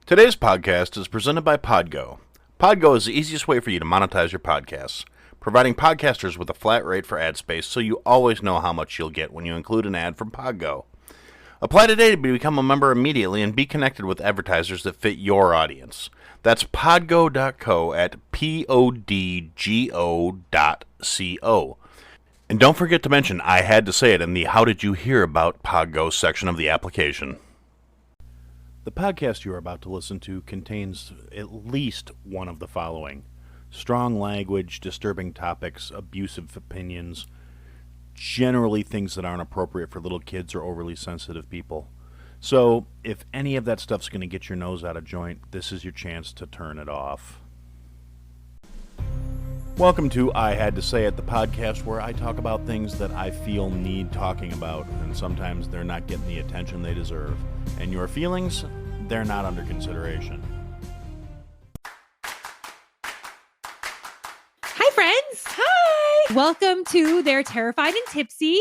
Today's podcast is presented by Podgo. Podgo is the easiest way for you to monetize your podcasts, providing podcasters with a flat rate for ad space so you always know how much you'll get when you include an ad from Podgo. Apply today to become a member immediately and be connected with advertisers that fit your audience. That's podgo.co at podgo.co. And don't forget to mention I had to say it in the How Did You Hear About Podgo section of the application. The podcast you are about to listen to contains at least one of the following: strong language, disturbing topics, abusive opinions, generally things that aren't appropriate for little kids or overly sensitive people. So, if any of that stuff's going to get your nose out of joint, this is your chance to turn it off. Welcome to I Had to Say It, the podcast where I talk about things that I feel need talking about, and sometimes they're not getting the attention they deserve. And your feelings, they're not under consideration. Hi, friends. Hi! Welcome to They're Terrified and Tipsy.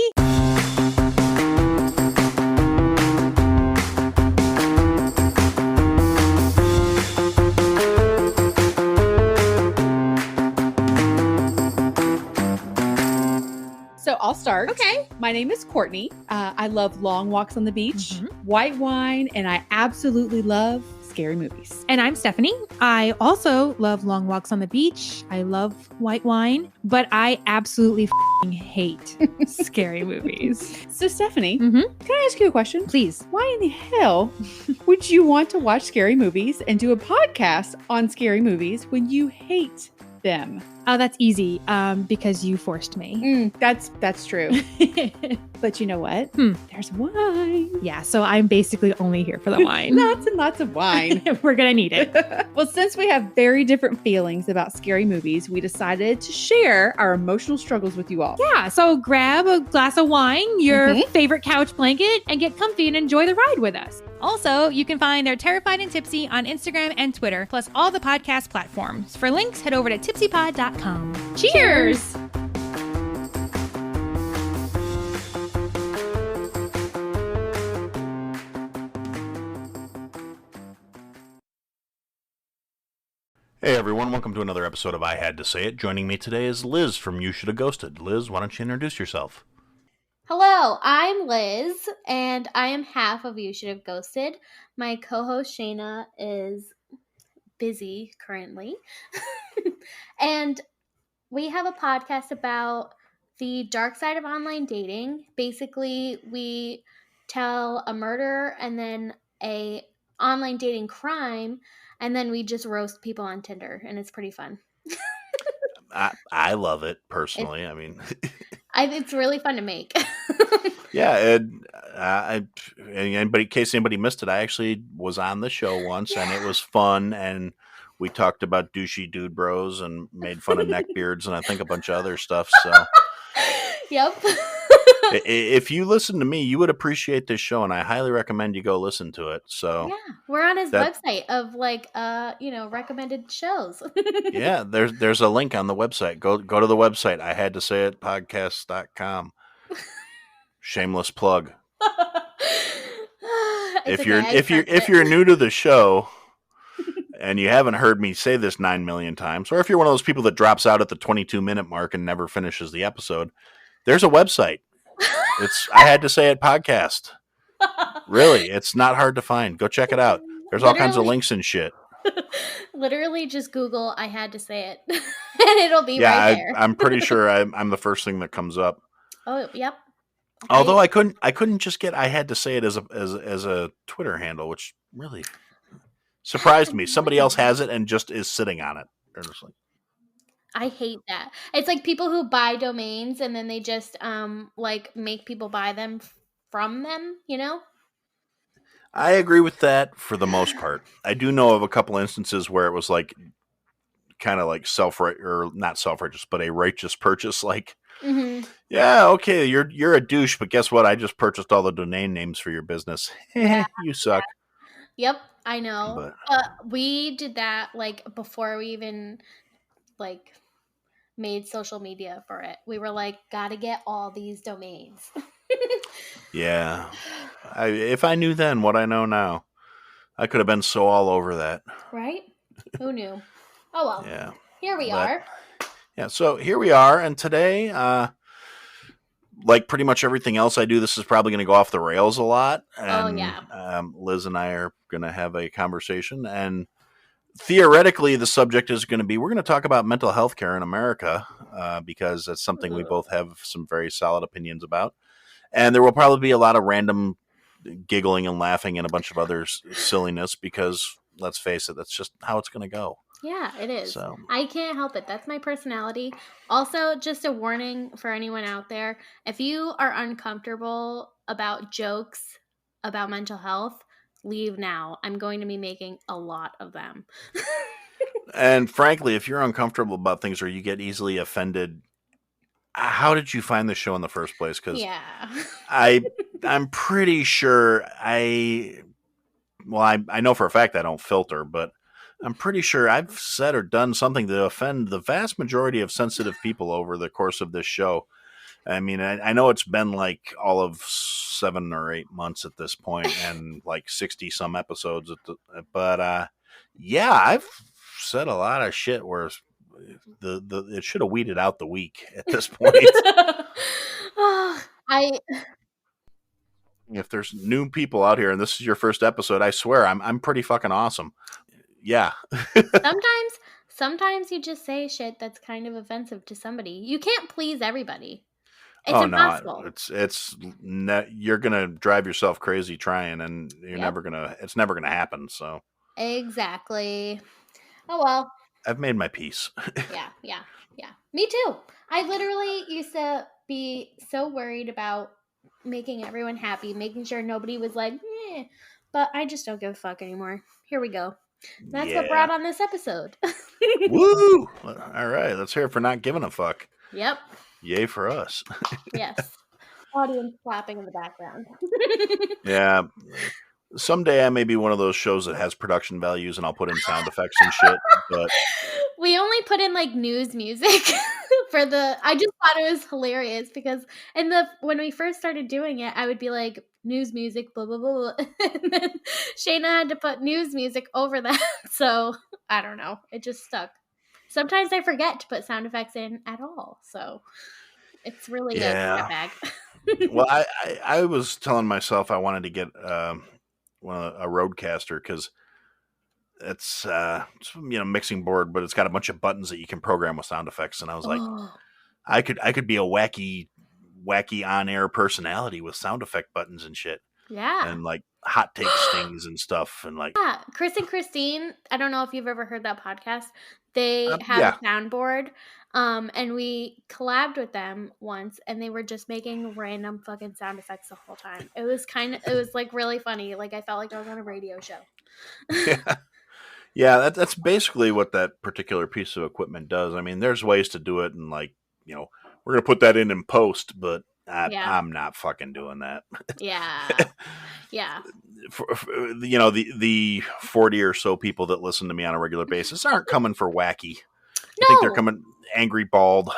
So I'll start. Okay. My name is Courtney. I love long walks on the beach, white wine, and I absolutely love scary movies. And I'm Stephanie. I also love long walks on the beach. I love white wine, but I absolutely hate scary movies. So Stephanie, Mm-hmm. can I ask you a question? Please. Why in the hell would you want to watch scary movies and do a podcast on scary movies when you hate them? Oh, that's easy. Because you forced me. That's true. But you know what? There's wine. Yeah, so I'm basically only here for the wine. Lots and lots of wine. We're gonna need it. Well, since we have very different feelings about scary movies, we decided to share our emotional struggles with you all. Yeah, so grab a glass of wine, your favorite couch blanket, and get comfy and enjoy the ride with us. Also, you can find They're Terrified and Tipsy on Instagram and Twitter, plus all the podcast platforms. For links, head over to tipsypod.com. Cheers! Hey everyone, welcome to another episode of I Had to Say It. Joining me today is Liz from You Should Have Ghosted. Liz, why don't you introduce yourself? Hello, I'm Liz, and I am half of You Should Have Ghosted. My co-host Shayna is busy currently. And we have a podcast about the dark side of online dating. Basically, we tell a murder and then a online dating crime, and then we just roast people on Tinder, and it's pretty fun. I love it, personally. It's really fun to make. Yeah, and in case anybody missed it, I actually was on the show once, and it was fun, and we talked about douchey dude bros and made fun of neckbeards and I think a bunch of other stuff. So, Yep. If you listen to me, you would appreciate this show, and I highly recommend you go listen to it. So, yeah, we're on his website of recommended shows. Yeah, there's a link on the website. Go to the website. I had to say it podcast.com. Shameless plug. If you're new to the show and you haven't heard me say this 9 million times, or if you're one of those people that drops out at the 22-minute mark and never finishes the episode, there's a website. It's I Had to Say It podcast. Really, it's not hard to find. Go check it out. There's all kinds of links and shit. Literally just Google I Had to Say It and it'll be right there. I'm pretty sure I'm the first thing that comes up. Oh, yep. Okay. Although I couldn't just get I Had to Say It as a Twitter handle, which really surprised me. Somebody else has it and just is sitting on it. They're just like, I hate that. It's like people who buy domains and then they just make people buy them from them, you know? I agree with that for the most part. I do know of a couple instances where it was like kind of like not self-righteous, but a righteous purchase. Like, yeah, okay, you're a douche, but guess what? I just purchased all the domain names for your business. You suck. Yep, I know. But we did that before we even made social media for it. We were like, gotta get all these domains. Yeah. If I knew then what I know now. I could have been so all over that. Right? Who knew? Oh well. Yeah. Here we But- are. Yeah, so here we are, and today, like pretty much everything else I do, this is probably going to go off the rails a lot. And, Liz and I are going to have a conversation, and theoretically, the subject is going to be, we're going to talk about mental health care in America, because that's something we both have some very solid opinions about. And there will probably be a lot of random giggling and laughing and a bunch of other silliness, because let's face it, that's just how it's going to go. Yeah, it is. So. I can't help it. That's my personality. Also, just a warning for anyone out there. If you are uncomfortable about jokes about mental health, leave now. I'm going to be making a lot of them. And frankly, if you're uncomfortable about things or you get easily offended, how did you find the show in the first place? Because yeah. I'm pretty sure I know for a fact I don't filter, but I'm pretty sure I've said or done something to offend the vast majority of sensitive people over the course of this show. I mean, I know it's been like all of 7 or 8 months at this point, and like 60 some episodes. But yeah, I've said a lot of shit where it should have weeded out the week at this point. If there's new people out here and this is your first episode, I swear I'm pretty fucking awesome. Yeah. Sometimes you just say shit that's kind of offensive to somebody. You can't please everybody. It's impossible. No, you're gonna drive yourself crazy trying, and it's never gonna happen. So exactly. Oh well. I've made my peace. Yeah. Me too. I literally used to be so worried about making everyone happy, making sure nobody was like, eh. But I just don't give a fuck anymore. Here we go. That's what brought on this episode. Woo! All right, let's hear it for not giving a fuck. Yep. Yay for us. Yes. Audience clapping in the background. Yeah. Someday I may be one of those shows that has production values and I'll put in sound effects and shit. But we only put in like news music for I just thought it was hilarious because when we first started doing it, I would be like, news music, blah, blah, blah. And then Shayna had to put news music over that. So I don't know. It just stuck. Sometimes I forget to put sound effects in at all. So it's really a bag. Well, I was telling myself I wanted to get a Rodecaster because it's mixing board, but it's got a bunch of buttons that you can program with sound effects. And I was like, I could be a wacky on-air personality with sound effect buttons and shit. Yeah. And like hot take stings and stuff. And like, yeah, Chris and Christine, I don't know if you've ever heard that podcast. They have a soundboard. And we collabed with them once and they were just making random fucking sound effects the whole time. It was like really funny. Like I felt like I was on a radio show. Yeah, that's basically what that particular piece of equipment does. I mean, there's ways to do it, and like, we're gonna put that in post, but I'm not fucking doing that. Yeah, yeah. For, the 40 or so people that listen to me on a regular basis aren't coming for wacky. I think they're coming angry bald.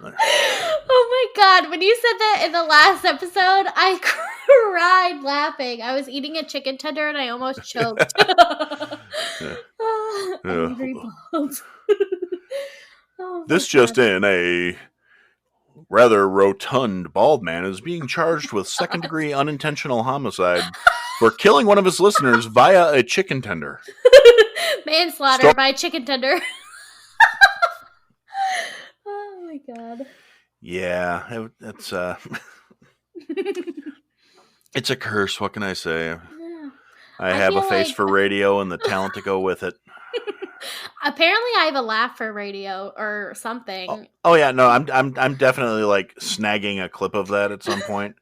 Oh my god, when you said that in the last episode, I cried laughing. I was eating a chicken tender and I almost choked. Angry bald. This just in, a rather rotund bald man is being charged with second-degree unintentional homicide for killing one of his listeners via a chicken tender. Manslaughter by chicken tender. Oh my god. Yeah, it's it's a curse. What can I say? Yeah. I have a face for radio and the talent to go with it. Apparently, I have a laugh for radio or something. Oh yeah, no, I'm definitely like snagging a clip of that at some point,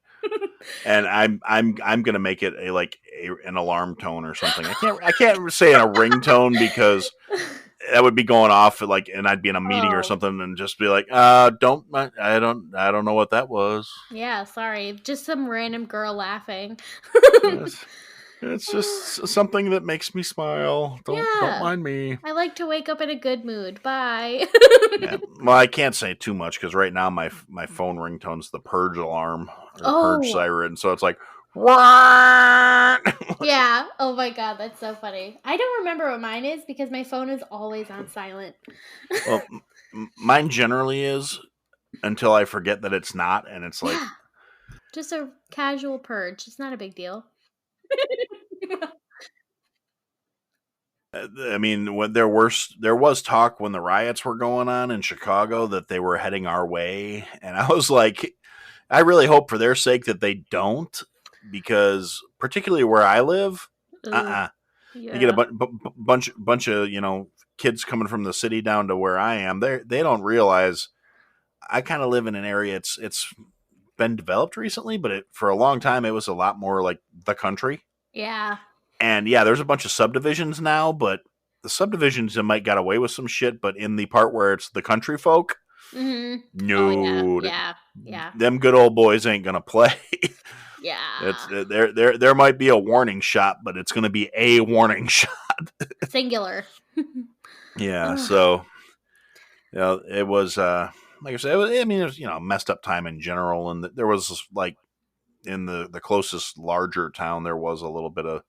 and I'm gonna make it an alarm tone or something. I can't say in a ringtone because that would be going off and I'd be in a meeting or something and just be like, I don't know what that was. Yeah, sorry, just some random girl laughing. It's just something that makes me smile. Don't mind me. I like to wake up in a good mood. Bye. Yeah. Well, I can't say too much because right now my phone ringtone's the purge alarm or purge siren. So it's like, Yeah. Oh my god, that's so funny. I don't remember what mine is because my phone is always on silent. Well, mine generally is until I forget that it's not, and it's like, Yeah. Just a casual purge. It's not a big deal. I mean, when there was talk when the riots were going on in Chicago that they were heading our way, and I was like, I really hope for their sake that they don't, because particularly where I live, Ugh. you get a Yeah. bunch of kids coming from the city down to where I am. They don't realize I kind of live in an area. It's been developed recently, but for a long time it was a lot more like the country. Yeah. And yeah, there's a bunch of subdivisions now, but the subdivisions might got away with some shit. But in the part where it's the country folk, Mm-hmm. no, Oh, yeah. them good old boys ain't gonna play. Yeah. There might be a warning shot, but it's gonna be a warning shot. Singular. Yeah, Ugh. so it was like I said, it was a messed up time in general, and there was like in the closest larger town there was a little bit of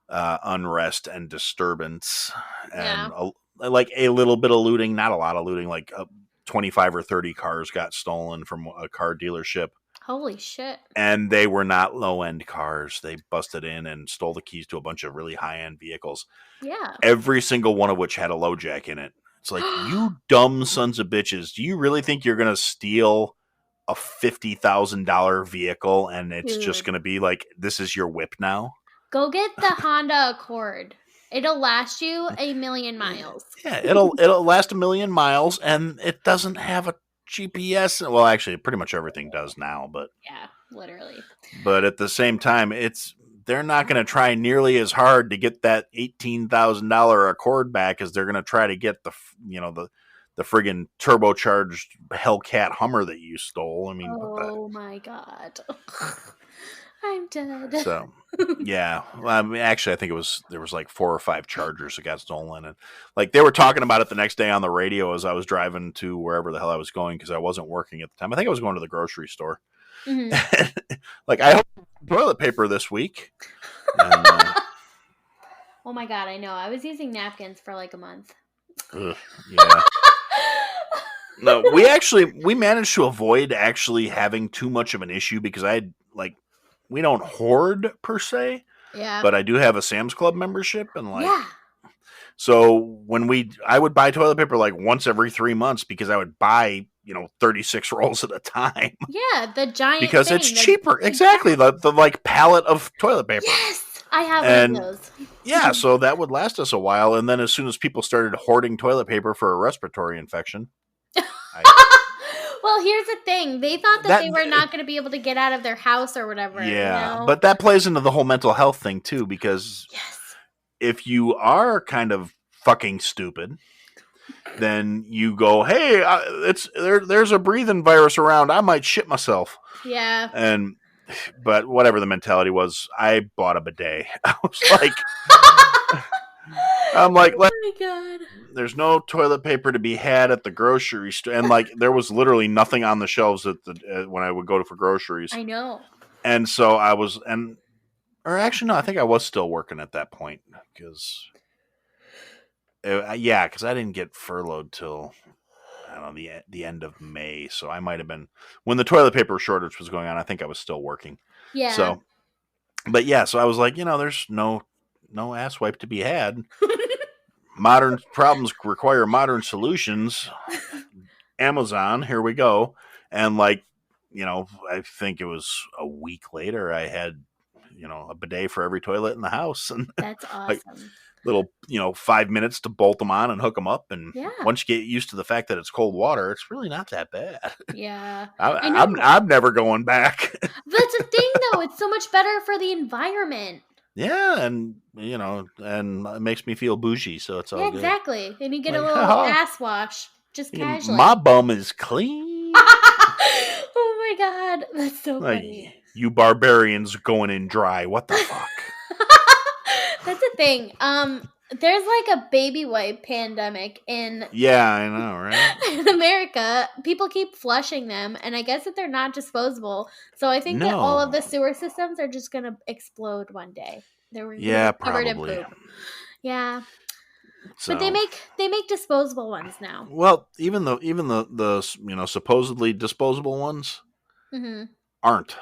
unrest and disturbance, and like a little bit of looting, not a lot of looting, like 25 or 30 cars got stolen from a car dealership. Holy shit. And they were not low-end cars. They busted in and stole the keys to a bunch of really high-end vehicles. Yeah. Every single one of which had a low jack in it. It's like, you dumb sons of bitches. Do you really think you're going to steal a $50,000 vehicle and it's just going to be like, this is your whip now? Go get the Honda Accord. It'll last you 1,000,000 miles. Yeah, it'll last 1,000,000 miles, and it doesn't have a GPS. Well, actually, pretty much everything does now, but yeah, literally. But at the same time, they're not going to try nearly as hard to get that $18,000 Accord back as they're going to try to get the friggin' turbocharged Hellcat Hummer that you stole. I mean, oh my god. I'm dead. So, yeah. Well, I mean, actually, I think there was like 4 or 5 Chargers that got stolen, and like they were talking about it the next day on the radio as I was driving to wherever the hell I was going because I wasn't working at the time. I think I was going to the grocery store. Mm-hmm. Like, I hope toilet paper this week. And, oh my god, I know. I was using napkins for like a month. Yeah. No, we managed to avoid actually having too much of an issue because we don't hoard per se. Yeah. But I do have a Sam's Club membership, and so I would buy toilet paper like once every 3 months because I would buy 36 rolls at a time. Yeah, the giant because thing, it's cheaper. Exactly, the like pallet of toilet paper. Yes, I have one of those. Yeah, so that would last us a while, and then as soon as people started hoarding toilet paper for a respiratory infection. Well, here's the thing. They thought that they were not going to be able to get out of their house or whatever. Yeah, but that plays into the whole mental health thing, too, because if you are kind of fucking stupid, then you go, hey, there's a breathing virus around. I might shit myself. Yeah. But whatever the mentality was, I bought a bidet. I was like... I'm like, oh my god! There's no toilet paper to be had at the grocery store, and like there was literally nothing on the shelves when I would go for groceries. I know. And so I was, or actually no, I think I was still working at that point because, because I didn't get furloughed till I don't know the end of May, so I might have been when the toilet paper shortage was going on. I think I was still working. Yeah. So, but yeah, so I was like, there's no ass wipe to be had. Modern problems require modern solutions. Amazon, here we go. And like, I think it was a week later, I had, a bidet for every toilet in the house. And that's awesome. Like, little, 5 minutes to bolt them on and hook them up. And once you get used to the fact that it's cold water, it's really not that bad. Yeah. I'm never going back. That's the thing, though. It's so much better for the environment. Yeah, and and it makes me feel bougie, so it's all good. Exactly. And you get a little ass wash, just casually. My bum is clean. Oh my god, that's so funny. You barbarians going in dry. What the fuck? That's the thing. There's like a baby wipe pandemic in Yeah, I know, right? in America. People keep flushing them, and I guess that they're not disposable. So I think that all of No. the sewer systems are just gonna explode one day. They're gonna Yeah, be covered in probably. poop. Yeah, but they So, make disposable ones now. well, even the supposedly disposable ones Hmm. aren't.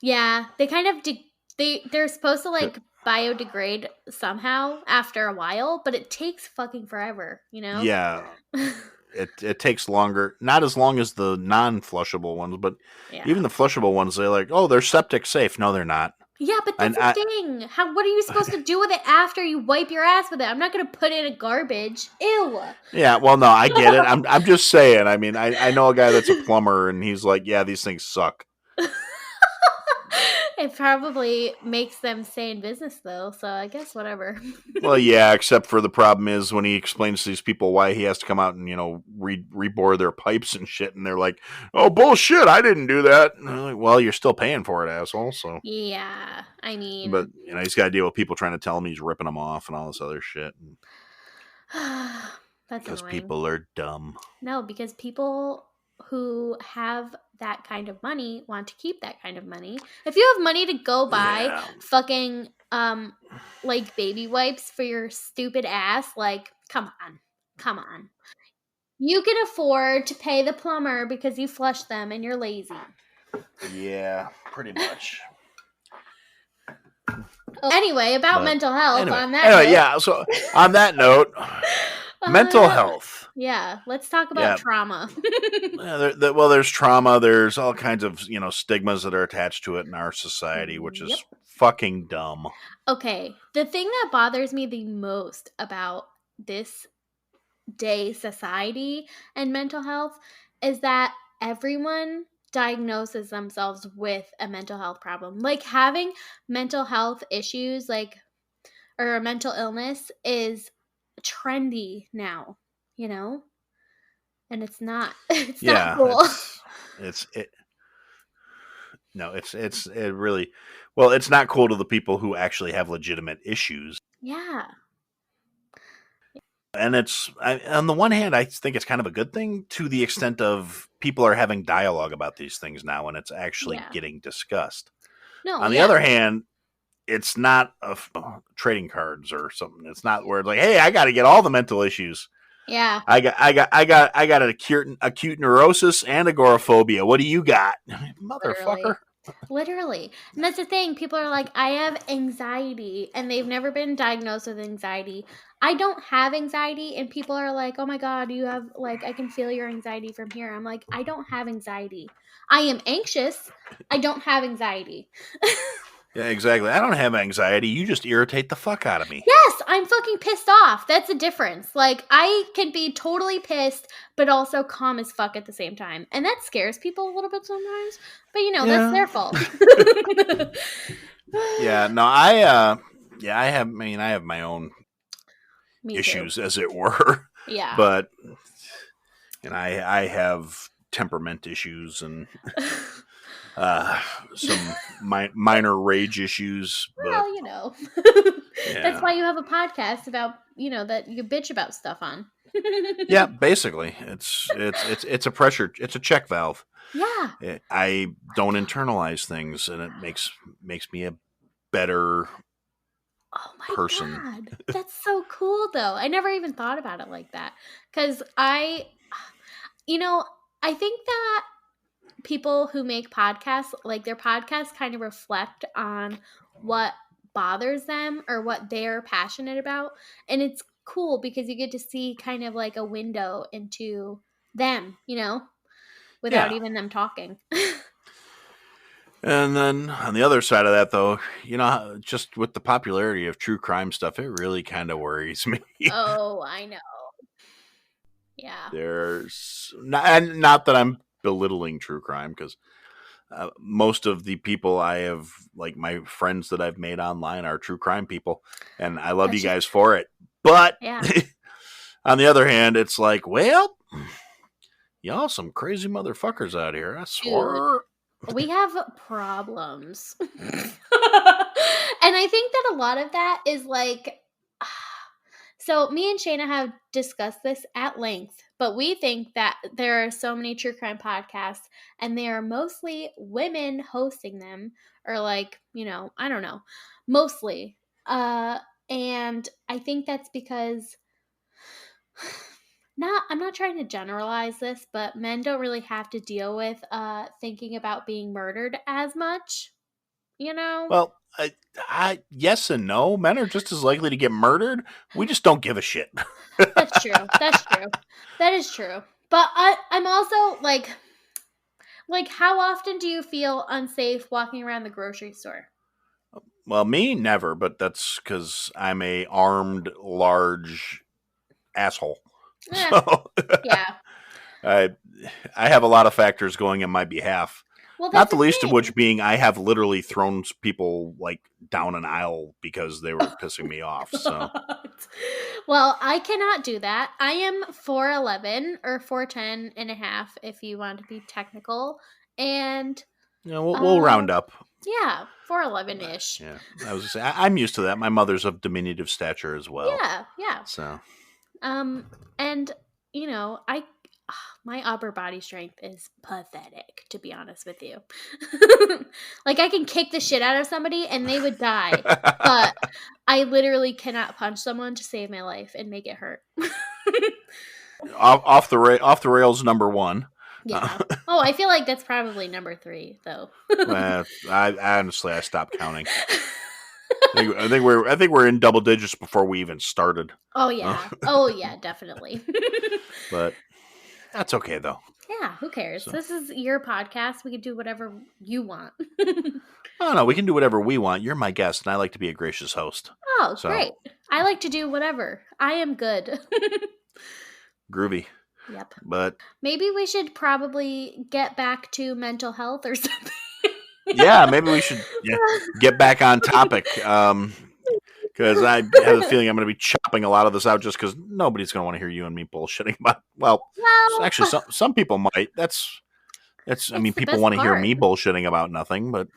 Yeah, they kind of they're supposed to like biodegrade somehow after a while, but it takes fucking forever, you know? Yeah, it takes longer. Not as long as the non-flushable ones, but even Yeah. the flushable ones, they're like, oh, they're septic safe. No, they're not. Yeah, but And that's the thing. What are you supposed to do with it after you wipe your ass with it? I'm not gonna put it in garbage. Ew. yeah, well, no, I get it. I'm just saying. I mean, I know a guy that's a plumber, and he's like, yeah, these things suck. It probably makes them stay in business though, so I guess whatever. Well, yeah, except for the problem is when he explains to these people why he has to come out and, rebore their pipes and shit, and they're like, oh, bullshit, I didn't do that. And I'm like, well, you're still paying for it, asshole, so. Yeah, I mean, But, he's got to deal with people trying to tell him he's ripping them off and all this other shit. that's Because annoying. people are dumb. No, because people who have that kind of money want to keep that kind of money. If you have money to go buy fucking like baby wipes for your stupid ass, like come on. You can afford to pay the plumber because you flush them and you're lazy. Yeah, pretty much. Anyway, about mental health on that note. Yeah, so on that note, mental health. Yeah, let's talk about trauma. There's trauma. There's all kinds of, stigmas that are attached to it in our society, which is fucking dumb. Okay, the thing that bothers me the most about this day society and mental health is that everyone diagnoses themselves with a mental health problem. Like having mental health issues, or a mental illness is trendy now, and it's not not cool. It's not cool to the people who actually have legitimate issues. Yeah. And on the one hand, I think it's kind of a good thing to the extent of people are having dialogue about these things now and it's actually getting discussed. No, on the other hand, it's not trading cards or something. It's not where it's like, hey, I got to get all the mental issues. Yeah. I got an acute neurosis and agoraphobia. What do you got? Motherfucker. Literally. And that's the thing. People are like, I have anxiety, and they've never been diagnosed with anxiety. I don't have anxiety, and people are like, oh my God, you have, I can feel your anxiety from here. I'm like, I don't have anxiety. I am anxious. I don't have anxiety. Yeah, exactly. I don't have anxiety. You just irritate the fuck out of me. Yes, I'm fucking pissed off. That's the difference. I can be totally pissed, but also calm as fuck at the same time. And that scares people a little bit sometimes. But, that's their fault. Yeah, no, I have my own issues, as it were. Yeah. But, I have temperament issues and... some minor rage issues. But, well, that's why you have a podcast about, that you bitch about stuff on. Yeah, basically, it's a pressure, it's a check valve. Yeah, I don't internalize things, and it makes me a better person. God. That's so cool, though. I never even thought about it like that because I think that people who make podcasts, their podcasts kind of reflect on what bothers them or what they're passionate about. And it's cool because you get to see kind of a window into them, without even them talking. And then on the other side of that, though, just with the popularity of true crime stuff, it really kind of worries me. Oh, I know. Yeah. There's not that I'm belittling true crime, because most of the people I have, my friends that I've made online, are true crime people, and I love you guys for it. But on the other hand, it's like, well, y'all some crazy motherfuckers out here, I swear. Dude, we have problems. And I think that a lot of that is So me and Shayna have discussed this at length, but we think that there are so many true crime podcasts and they are mostly women hosting them, or like, I don't know, mostly. And I think that's because I'm not trying to generalize this, but men don't really have to deal with thinking about being murdered as much, Well, yes and no. Men are just as likely to get murdered. We just don't give a shit. That's true. That's true. That is true. But I'm also like, how often do you feel unsafe walking around the grocery store? Well, me, never, but that's because I'm a armed, large asshole. So, Yeah. I have a lot of factors going in my behalf. Well, Not that's the least of thing. which being I have literally thrown people like down an aisle because they were pissing me off. So, Well, I cannot do that. I am 4'11" or 4'10" and a half, if you want to be technical. And we'll round up. yeah, 4'11" ish. Yeah, I was gonna say I'm used to that. My mother's of diminutive stature as well. Yeah. So, and I my upper body strength is pathetic, to be honest with you. Like, I can kick the shit out of somebody and they would die, but I literally cannot punch someone to save my life and make it hurt. off the rails, number one. Yeah. Oh, I feel like that's probably number 3, though. I honestly, I stopped counting. I think we're in double digits before we even started. Oh yeah. Oh yeah, definitely. But that's okay though. Yeah, who cares? So. This is your podcast. We can do whatever you want. Oh no, we can do whatever we want. You're my guest, and I like to be a gracious host. Oh, great. I like to do whatever. I am good. Groovy. Yep. But maybe we should probably get back to mental health or something. Yeah, maybe we should get back on topic. Because I have a feeling I'm going to be chopping a lot of this out just because nobody's going to want to hear you and me bullshitting about. Well, actually, some people might. That's. I mean, people want to hear me bullshitting about nothing, but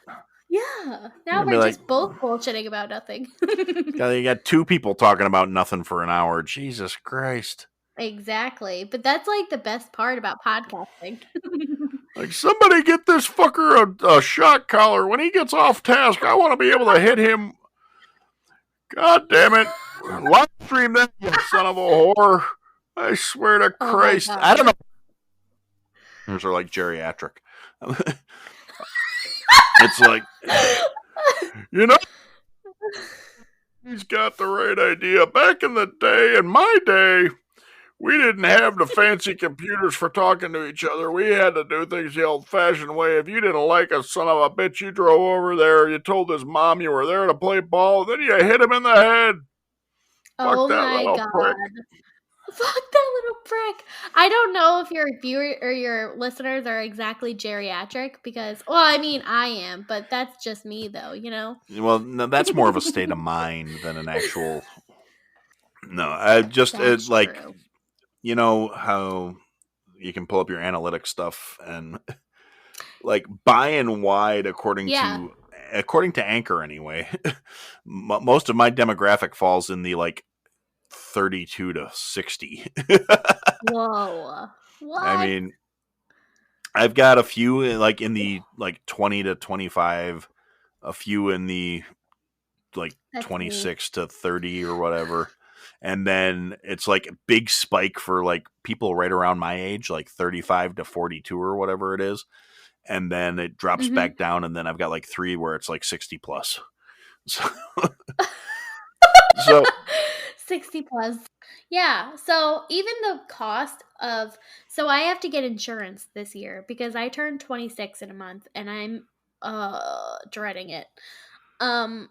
yeah, now we're just both bullshitting about nothing. You got 2 people talking about nothing for an hour. Jesus Christ. Exactly, but that's like the best part about podcasting. Like, somebody get this fucker a shock collar when he gets off task. I want to be able to hit him. God damn it. Live stream that, you son of a whore. I swear to Christ. I don't know. Those are like geriatric. It's like, he's got the right idea. Back in the day, in my day, we didn't have the fancy computers for talking to each other. We had to do things the old-fashioned way. If you didn't like a son of a bitch, you drove over there, you told his mom you were there to play ball, then you hit him in the head. Oh my God. Prick. Fuck that little prick. I don't know if your viewer or your listeners are exactly geriatric because, well, I mean, I am, but that's just me though, Well, no, that's more of a state of mind than an actual... No, I just, it's like... True. You know how you can pull up your analytics stuff and like by and wide, according to Anchor anyway, most of my demographic falls in the like 32 to 60. Whoa. What? I mean, I've got a few like in the like 20 to 25, a few in the like 26 to 30 or whatever. And then it's like a big spike for like people right around my age, like 35 to 42 or whatever it is. And then it drops back down. And then I've got like 3 where it's like 60 plus. So 60 plus. Yeah. So even the cost of, so I have to get insurance this year because I turned 26 in a month and I'm dreading it. And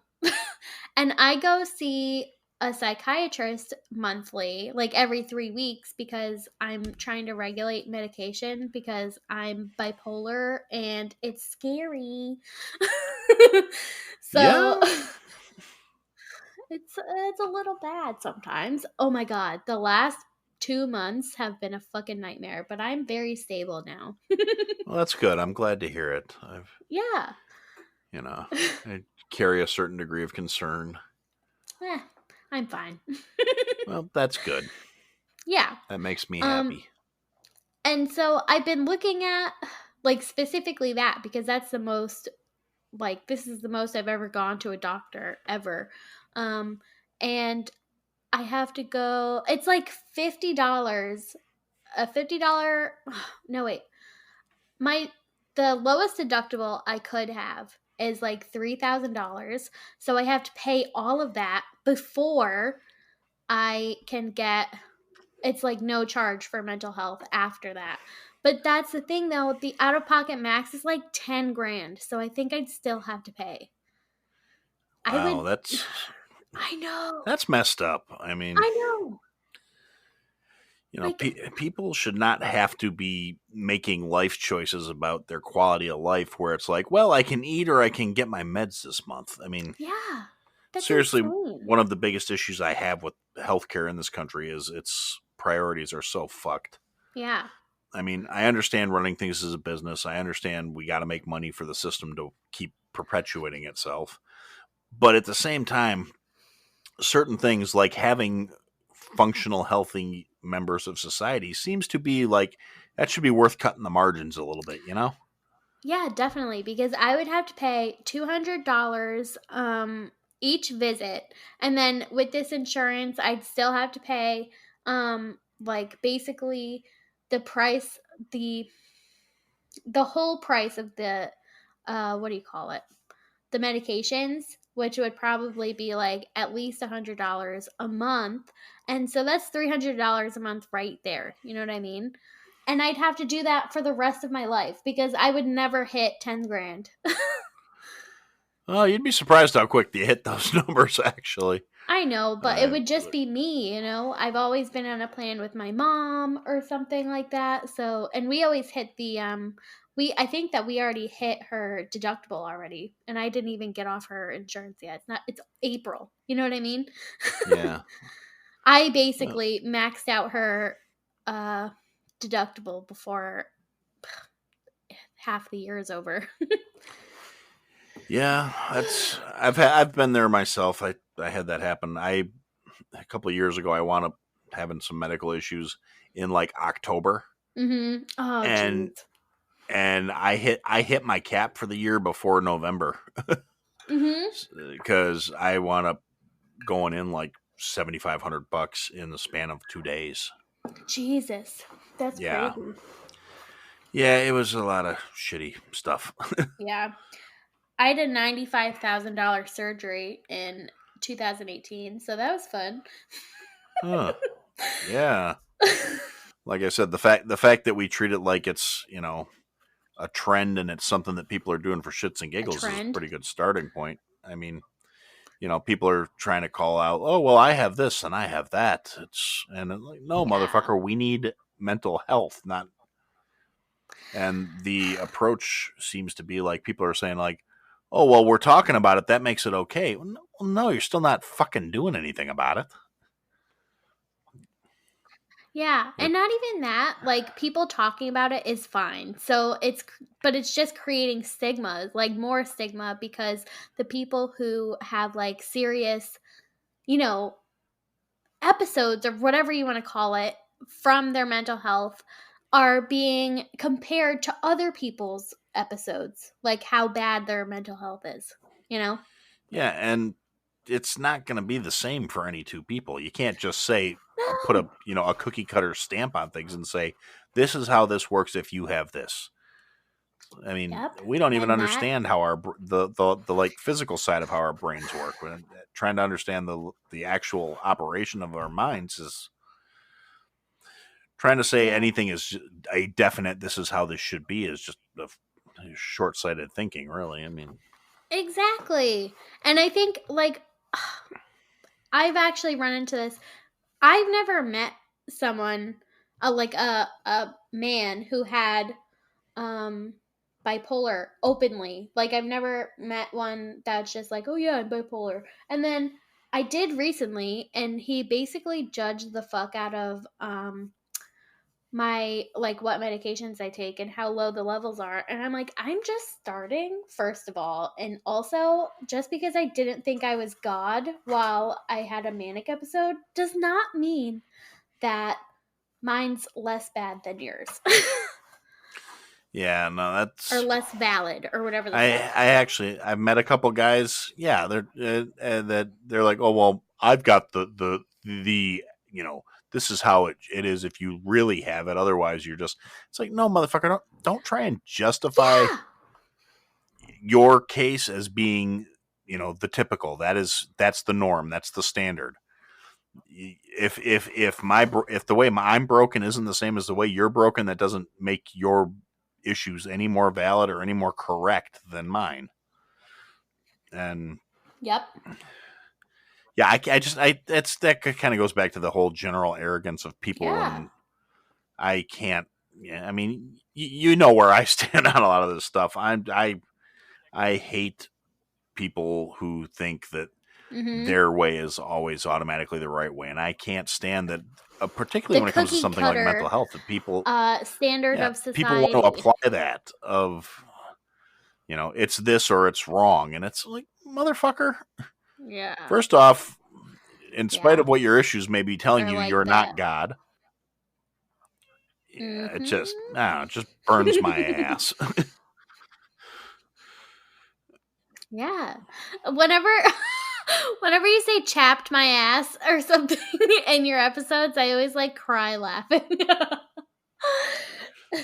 I go see a psychiatrist monthly, like every 3 weeks, because I'm trying to regulate medication because I'm bipolar and it's scary. So it's a little bad sometimes. Oh my God. The last 2 months have been a fucking nightmare, but I'm very stable now. Well, that's good. I'm glad to hear it. I carry a certain degree of concern. I'm fine. Well, that's good. Yeah. That makes me happy. And so I've been looking at, like, specifically that, because that's the most, like, this is the most I've ever gone to a doctor ever. And I have to go, it's like $50, a $50, no, wait. The lowest deductible I could have is like $3,000. So I have to pay all of that before I can get, it's like no charge for mental health after that. But that's the thing though, the out of pocket max is like 10 grand. So I think I'd still have to pay. I Wow, would, I know. that's messed up. I mean, I know. you know, Like, people should not have to be making life choices about their quality of life where it's like, well, I can eat or I can get my meds this month. I mean, yeah. That's seriously, insane. one of the biggest issues I have with healthcare in this country is its priorities are so fucked. Yeah. I mean, I understand running things as a business. I understand we got to make money for the system to keep perpetuating itself. But at the same time, certain things like having functional, healthy members of society seems to be like that should be worth cutting the margins a little bit, you know? Yeah, definitely. Because I would have to pay $200 each visit. And then with this insurance, I'd still have to pay like basically the price, the whole price of the what do you call it? The medications, which would probably be like at least $100 a month. And so that's $300 a month right there. You know what I mean? And I'd have to do that for the rest of my life because I would never hit 10 grand. Oh, you'd be surprised how quick you hit those numbers, actually. I know, but it would just be me, you know? I've always been on a plan with my mom or something like that. So, and we always hit the I think that we already hit her deductible already, and I didn't even get off her insurance yet. It's April. You know what I mean? Yeah. I basically maxed out her deductible before half the year is over. Yeah, I've been there myself. I had that happen. A couple of years ago I wound up having some medical issues in like October. Mm-hmm. Oh, And jeez. and I hit my cap for the year before November Mm-hmm. because I wound up going in like $7,500 in the span of 2 days. Jesus, that's Yeah. crazy. Yeah, it was a lot of shitty stuff. Yeah. I had a $95,000 surgery in 2018, so that was fun. Huh. Yeah. Like I said, the fact that we treat it like it's, you know, a trend and it's something that people are doing for shits and A giggles is a trend. pretty good starting point. I mean, you know, people are trying to call out, "Oh, well, I have this and I have that." Like, no, Yeah. motherfucker, we need mental health, not. And the approach seems to be like people are saying like, "Oh, well, we're talking about it. That makes it okay." Well, no, you're still not fucking doing anything about it. Yeah, and not even that, like people talking about it is fine. So but it's just creating stigma, like more stigma because the people who have like serious, you know, episodes or whatever you want to call it from their mental health are being compared to other people's episodes, like how bad their mental health is, you know? Yeah, and it's not going to be the same for any two people. You can't just say put a No. a cookie cutter stamp on things and say this is how this works if you have this. I mean, Yep. we don't even And that, understand how the like physical side of how our brains work. Trying to understand the actual operation of our minds is trying to say yeah. anything is a definite. This is how this should be is just a short-sighted thinking, really. I mean, Exactly. And I think like I've actually run into this. I've never met someone like a man who had um bipolar openly. Like I've never met one that's just like, "Oh yeah, I'm bipolar." And then I did recently and he basically judged the fuck out of my like what medications I take and how low the levels are. And I'm like, I'm just starting, first of all. And also, just because I didn't think I was God while I had a manic episode does not mean that mine's less bad than yours. Yeah, no, that's or less valid or whatever the I fuck. I've met a couple guys. Yeah, that they're like, oh well, I've got the this is how it is if you really have it. Otherwise, you're just it's like no motherfucker, don't try and justify Yeah. your case as being the typical. That's the norm. That's the standard. If the way I'm broken isn't the same as the way you're broken, that doesn't make your issues any more valid or any more correct than mine. And Yep. yeah, that kind of goes back to the whole general arrogance of people. Yeah. And I can't. Yeah, I mean, you know where I stand on a lot of this stuff. I hate people who think that their way is always automatically the right way, and I can't stand that. Particularly when it comes to something like mental health, that people standard of society. People want to apply that of it's this or it's wrong, and it's like motherfucker. Yeah. First off, in spite of what your issues may be telling you, like you're not God. Yeah, it just burns my ass. Yeah. Whenever you say chapped my ass or something in your episodes, I always like cry laughing.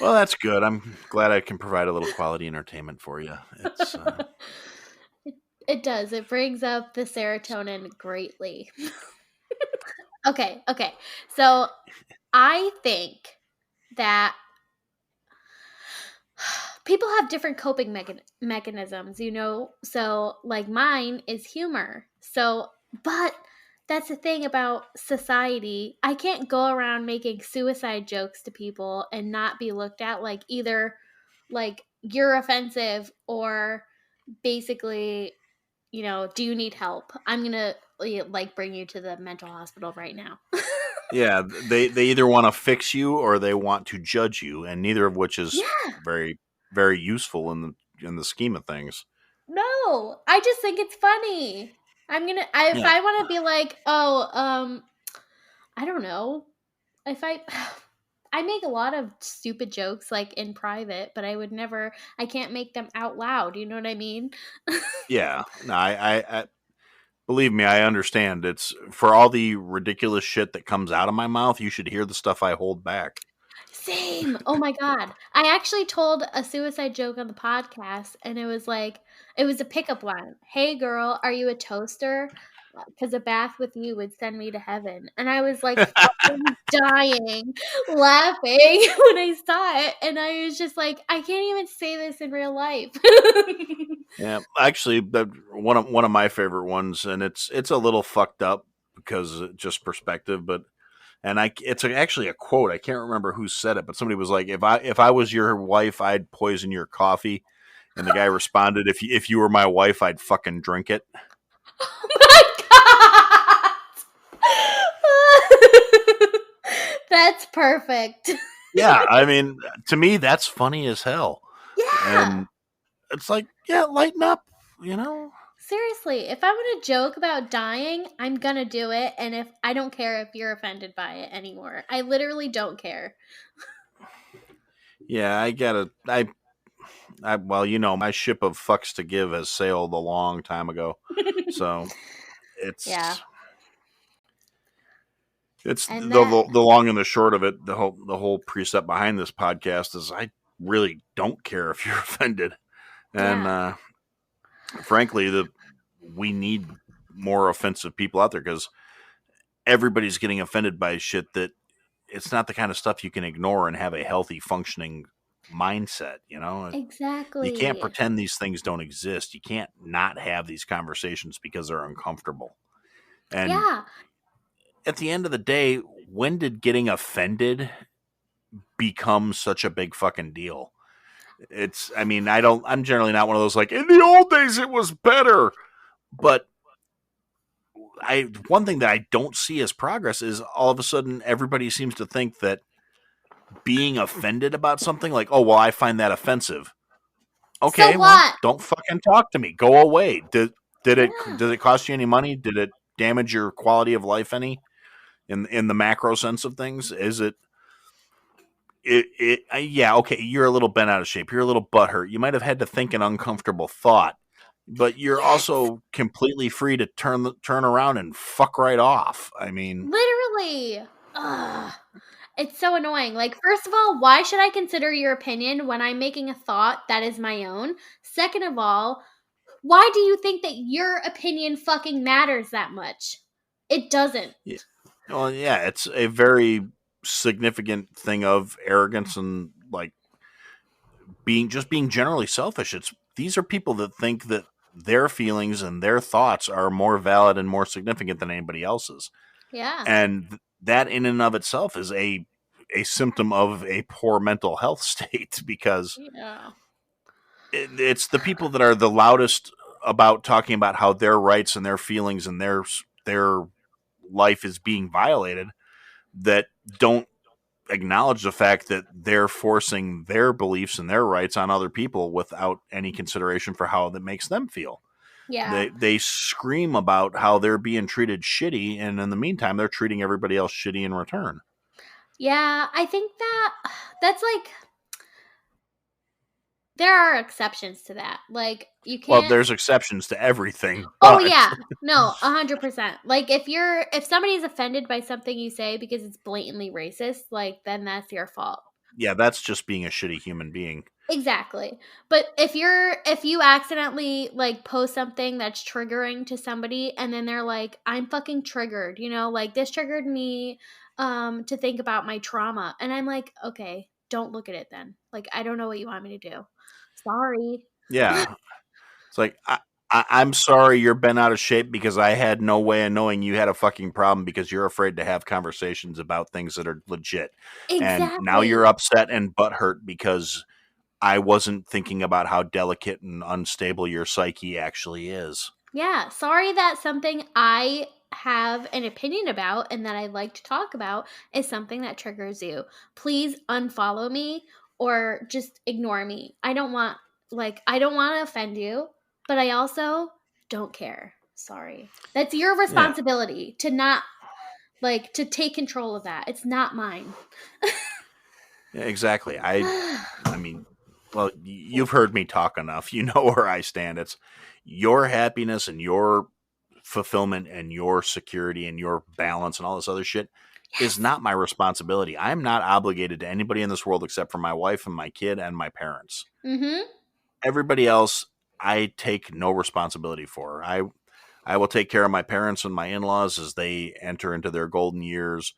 Well, that's good. I'm glad I can provide a little quality entertainment for you. It's it does. It brings up the serotonin greatly. Okay. So I think that people have different coping mechanisms, so like mine is humor. So, but that's the thing about society. I can't go around making suicide jokes to people and not be looked at like either like you're offensive or basically, do you need help? I'm gonna like bring you to the mental hospital right now. Yeah, they either want to fix you or they want to judge you, and neither of which is very, very useful in the scheme of things. No, I just think it's funny. If I want to be like, I don't know. If I make a lot of stupid jokes like in private, but I can't make them out loud. You know what I mean? Yeah. No, I believe me, I understand. It's for all the ridiculous shit that comes out of my mouth, you should hear the stuff I hold back. Same. Oh my God. I actually told a suicide joke on the podcast, and it was a pickup line. Hey girl, are you a toaster? Because a bath with you would send me to heaven. And I was like fucking dying laughing when I saw it. And I was just like, I can't even say this in real life. Yeah, actually, one of my favorite ones, and it's a little fucked up because just perspective, but it's actually a quote. I can't remember who said it, but somebody was like, "If I was your wife, I'd poison your coffee," and the guy responded, "If you were my wife, I'd fucking drink it." Oh my God! That's perfect. Yeah, I mean, to me, that's funny as hell. Yeah. And it's like, yeah, lighten up, Seriously, if I want to joke about dying, I'm gonna do it, and if I don't care if you're offended by it anymore. I literally don't care. Yeah, well, my ship of fucks to give has sailed a long time ago. So it's it's the long and the short of it. The whole precept behind this podcast is I really don't care if you're offended. And frankly, we need more offensive people out there because everybody's getting offended by shit that it's not the kind of stuff you can ignore and have a healthy, functioning mindset. Exactly. You can't pretend these things don't exist. You can't not have these conversations because they're uncomfortable. And at the end of the day, when did getting offended become such a big fucking deal? I'm generally not one of those like, in the old days it was better. But one thing that I don't see as progress is all of a sudden everybody seems to think that being offended about something, like, oh, well, I find that offensive. Okay, So well, what? don't fucking talk to me. Go away. Did it Yeah. cost you any money? Did it damage your quality of life any in the macro sense of things? Is yeah, okay, you're a little bent out of shape. You're a little butthurt. You might have had to think an uncomfortable thought, but you're Yes. also completely free to turn around and fuck right off. I mean, Literally. Ugh. It's so annoying. Like, first of all, why should I consider your opinion when I'm making a thought that is my own? Second of all, why do you think that your opinion fucking matters that much? It doesn't. yeah, well, yeah, it's a very significant thing of arrogance and like being generally selfish. It's these are people that think that their feelings and their thoughts are more valid and more significant than anybody else's. Yeah. And that in and of itself is a symptom of a poor mental health state because Yeah. it's the people that are the loudest about talking about how their rights and their feelings and their life is being violated that don't acknowledge the fact that they're forcing their beliefs and their rights on other people without any consideration for how that makes them feel. Yeah. They scream about how they're being treated shitty, and in the meantime, they're treating everybody else shitty in return. Yeah, I think that's like there are exceptions to that. Like you Well, can't. there's exceptions to everything, Oh but yeah, no, 100%. Like if somebody's offended by something you say because it's blatantly racist, like then that's your fault. yeah, that's just being a shitty human being. Exactly. But if you accidentally like post something that's triggering to somebody and then they're like, I'm fucking triggered, like this triggered me to think about my trauma. And I'm like, okay, don't look at it then. Like I don't know what you want me to do. Sorry. Yeah, it's like I'm sorry you're bent out of shape because I had no way of knowing you had a fucking problem because you're afraid to have conversations about things that are legit, and now Exactly. you're upset and butthurt because I wasn't thinking about how delicate and unstable your psyche actually is. Yeah, sorry that something I have an opinion about and that I like to talk about is something that triggers you. Please unfollow me or just ignore me. I don't want to offend you, but I also don't care. Sorry. That's your Yeah, responsibility to not to take control of that. It's not mine. yeah, exactly. I mean, well, you've heard me talk enough. You know where I stand. It's your happiness and your fulfillment and your security and your balance and all this other shit is Yes. not my responsibility. I'm not obligated to anybody in this world except for my wife and my kid and my parents. Mhm. Everybody else, I take no responsibility for. I will take care of my parents and my in-laws as they enter into their golden years.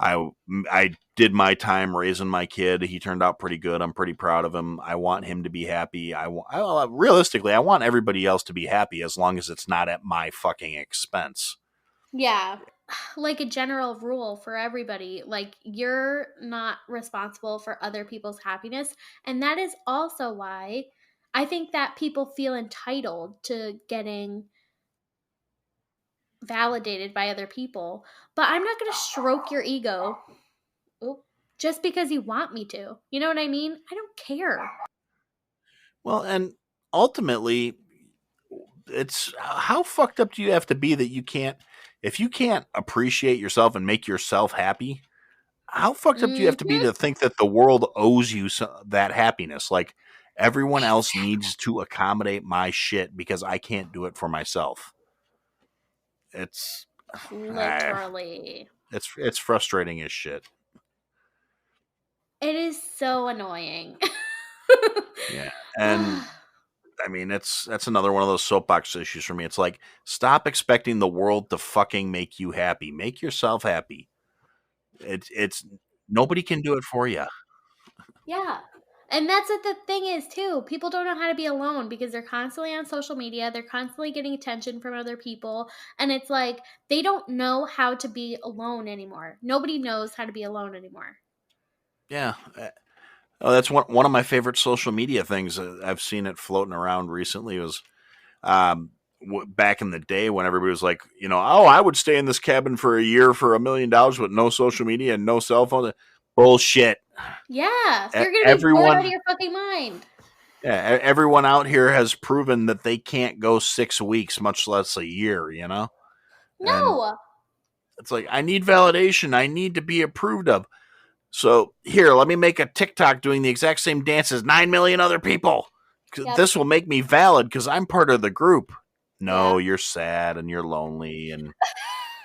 I did my time raising my kid. He turned out pretty good. I'm pretty proud of him. I want him to be happy. Realistically, I want everybody else to be happy as long as it's not at my fucking expense. Yeah. Like a general rule for everybody, like you're not responsible for other people's happiness. And that is also why I think that people feel entitled to getting validated by other people. But I'm not going to stroke your ego oop, just because you want me to. You know what I mean? I don't care. Well, and ultimately, it's how fucked up do you have to be that you can't, if you can't appreciate yourself and make yourself happy, how fucked up do you have to be Mhm. to think that the world owes you that happiness? Like everyone else Exactly. needs to accommodate my shit because I can't do it for myself. It's ah, Literally. it's frustrating as shit. It is so annoying. Yeah, and I mean that's another one of those soapbox issues for me. It's like stop expecting the world to fucking make you happy. Make yourself happy. It's nobody can do it for you. Yeah. And that's what the thing is too. People don't know how to be alone because they're constantly on social media. They're constantly getting attention from other people. And it's like they don't know how to be alone anymore. Nobody knows how to be alone anymore. Yeah. Oh, that's one of my favorite social media things. I've seen it floating around recently. Was back in the day when everybody was like, oh, I would stay in this cabin for a year for $1 million with no social media and no cell phone. Bullshit. Yeah, you're gonna be Everyone, bored out of your fucking mind. yeah, everyone out here has proven that they can't go 6 weeks, much less a year. And No. it's like, I need validation. I need to be approved of. So here, let me make a TikTok doing the exact same dance as 9 million other people. Yep. This will make me valid because I'm part of the group. No, Yeah. you're sad and you're lonely and